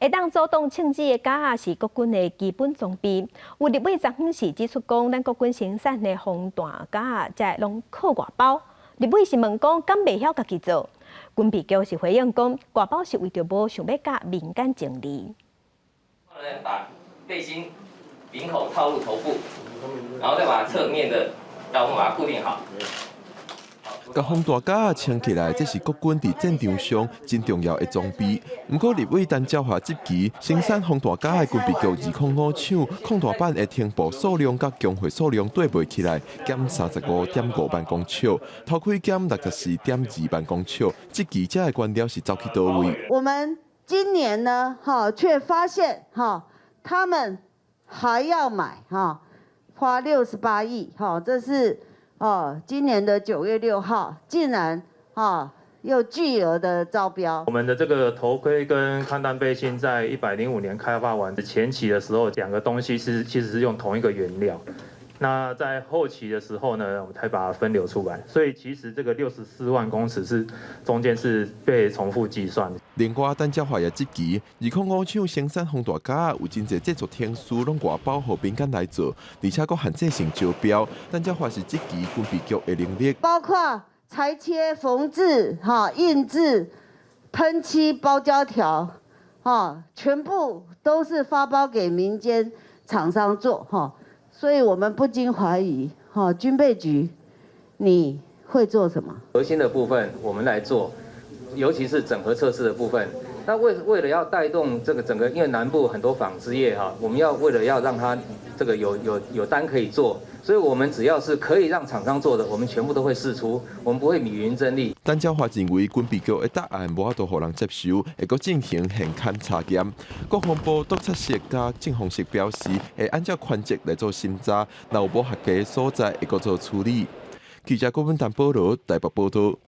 会当主动称职的假啊，是国军的基本装备。有立委昨昏时指出讲，咱国军生产的防弹假啊，才拢靠外包。立委是问讲，敢袂晓家己做？军备局是回应讲，外包是为着无想要甲民间争利。把背心领口套入头部，然后再把侧面的刀把它固定好。甲防弹架穿起来，这是国军伫战场上真重要的装备。不过，立委陈椒华这期生产防弹架的军备局205厂抗弹板的停泊数量甲供货数量对袂起来，减35.5万公尺，头盔减64.2万公尺。这期这个原料是走去倒位？我们今年呢，却发现他们还要买花68亿这是。今年的9月6号，竟然又巨额的招标。我们的这个头盔跟抗弹背心在105年开发完的前期的时候，两个东西其实是用同一个原料。那在后期的时候呢，我们才把它分流出来，所以其实这个64万公尺是中间是被重复计算的。另外，陈椒华也这期205厂生产防弹架有真侪制作天数拢外包互民间来做，而且佫限制性招标。陈椒华是这期军备局的能力，包括裁切、缝制、印制、喷漆、包胶条，全部都是发包给民间厂商做所以我们不禁怀疑，军备局，你会做什么？核心的部分我们来做，尤其是整合测试的部分。那为了要带动这个整个，因为南部很多纺织业我们为了要让它这个有单可以做，所以我们只要是可以让厂商做的，我们全部都会释出，我们不会米云争利。陈椒华认为军备局的答案无法度互人接受，会阁进行现勘查验。国防部督察室甲政风室表示，会按照权责来做审查，若有无合格的所在，会阁做处理。记者郭文丹报道，台北报道。